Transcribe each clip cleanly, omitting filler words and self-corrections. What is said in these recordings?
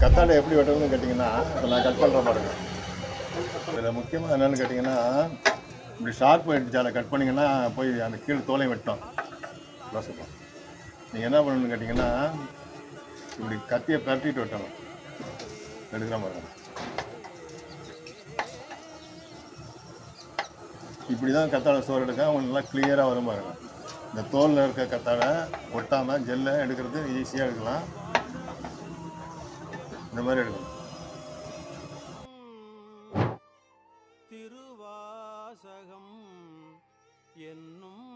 கத்தாழை எப்படி வெட்டணும்னு கேட்டிங்கன்னா இப்போ நான் கட் பண்ணுற பாருங்க. இதில் முக்கியமாக என்னென்னு கேட்டிங்கன்னா இப்படி ஷார்ப் எடுத்து அதை கட் பண்ணிங்கன்னா போய் அந்த கீழே தோலையும் வெட்டோம். யோசிப்போம். நீங்கள் என்ன பண்ணணும்னு கேட்டிங்கன்னா இப்படி கத்தியை பரட்டிட்டு வெட்டணும். எடுக்கிற பாருங்க. இப்படி தான் கத்தாழை சோறு எடுக்க அவங்க நல்லா கிளியராக வரும் பாருங்க. இந்த தோலில் இருக்க கத்தாழை ஒட்டாமல் ஜெல்லை எடுக்கிறது ஈஸியாக எடுக்கலாம். இந்த மாதிரி எடுக்கணும். திருவாசகம் என்னும்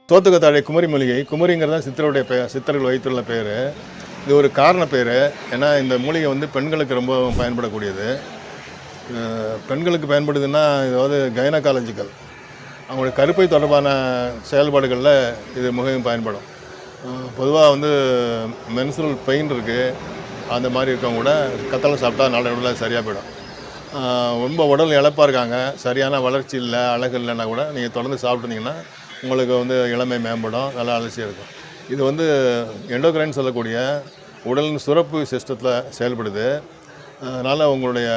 சோத்துக்கத்தாழை குமரி மூலிகை. குமரிங்கிறது தான் சித்தருடைய பெயர், சித்தர்கள் வைத்துள்ள பேர். இது ஒரு காரண பேர். ஏன்னா இந்த மூலிகை வந்து பெண்களுக்கு ரொம்ப பயன்படக்கூடியது. பெண்களுக்கு பயன்படுதுன்னா இதாவது கைனகாலஜிக்கல், அவங்களுடைய கருப்பை தொடர்பான செயல்பாடுகளில் இது மிகவும் பயன்படும். பொதுவாக வந்து மென்சுரல் பெயின் இருக்குது, அந்த மாதிரி இருக்கவங்க கூட கத்தாழை சாப்பிட்டா நாளடைவில் சரியாக போயிடும். ரொம்ப உடல் இழப்பாக இருக்காங்க, சரியான வளர்ச்சி இல்லை, அழகு இல்லைன்னா கூட நீங்கள் தொடர்ந்து சாப்பிட்டுருந்தீங்கன்னா உங்களுக்கு வந்து இளமை மேம்படும், நல்லா அலட்சியம் இருக்கும். இது வந்து எண்டோக்ரைன் சொல்லக்கூடிய உடலின் சுரப்பு சிஸ்டத்தில் செயல்படுது. அதனால் உங்களுடைய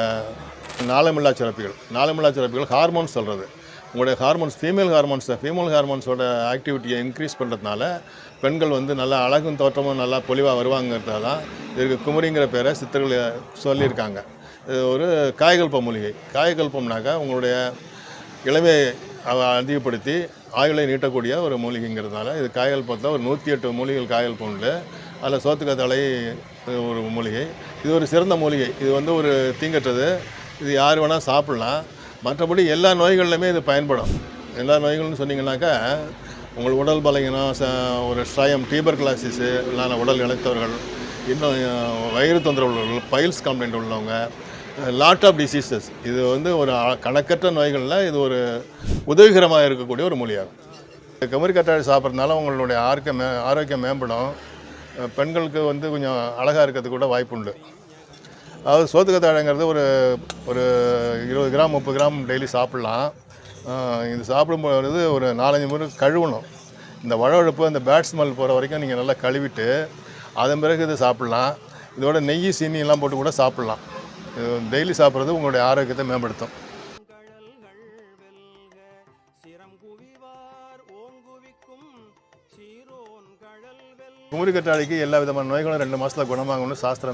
நாளமில்லா சுரப்பிகள் ஹார்மோன்ஸ் சொல்கிறது, உங்களுடைய ஹார்மோன்ஸ் ஃபீமேல் ஹார்மோன்ஸோட ஆக்டிவிட்டியை இன்க்ரீஸ் பண்ணுறதுனால பெண்கள் வந்து நல்லா அழகும் தோற்றமும் நல்லா பொலிவாக வருவாங்கிறதால தான் இதுக்கு குமரிங்கிற பேரை சித்தர்கள் சொல்லியிருக்காங்க. இது ஒரு காயகல்ப மூலிகை. காயகல்பம்னாக்கா உங்களுடைய இளமையை அதிகப்படுத்தி ஆயுளை நீட்டக்கூடிய ஒரு மூலிகைங்கிறதுனால இது காயகல்பத்தில் ஒரு 108 மூலிகைகள் காயகல்பம் உண்டு. அதில் சோத்துக்கத்தாழை ஒரு மூலிகை. இது ஒரு சிறந்த மூலிகை. இது வந்து ஒரு தீங்கற்றது. இது யார் வேணால் சாப்பிட்லாம். மற்றபடி எல்லா நோய்கள்லையுமே இது பயன்படும். எல்லா நோய்கள்னு சொன்னிங்கன்னாக்கா உங்கள் உடல் பலகீனம், ஒரு ஸ்ட்ரயம், டியூபர்குலோசிஸு இல்லாத உடல் இழைத்தவர்கள், இன்னும் வயிறு தொந்தரவு உள்ளவர்கள், பைல்ஸ் கம்ப்ளைண்ட் உள்ளவங்க, லாட் ஆஃப் டிசீசஸ், இது வந்து ஒரு கணக்கற்ற நோய்களில் இது ஒரு உதவிகரமாக இருக்கக்கூடிய ஒரு மூலியாகும். குமரி கத்தாழை சாப்பிட்றதுனால உங்களுடைய ஆரோக்கியம் மேம்படும். பெண்களுக்கு வந்து கொஞ்சம் அழகாக இருக்கிறதுக்கு கூட வாய்ப்பு உண்டு. அதாவது சோத்துக்கத்தாழைங்கிறது ஒரு 20 கிராம் 30 கிராம் டெய்லி சாப்பிட்லாம். இது சாப்பிடும்போது ஒரு 4-5 முறை கழுவணும். இந்த வழவழப்பு, அந்த பேட் ஸ்மெல் போகிற வரைக்கும் நீங்கள் நல்லா கழுவிட்டு அதன் பிறகு இதை சாப்பிட்லாம். இதோட நெய் சீனி எல்லாம் போட்டு கூட சாப்பிட்லாம். இது டெய்லி சாப்பிட்றது உங்களுடைய ஆரோக்கியத்தை மேம்படுத்தும். குமரி கத்தாழைக்கு எல்லா விதமான நோய்களும் 2 மாதத்தில் குணமாகும்னு சாஸ்திரம்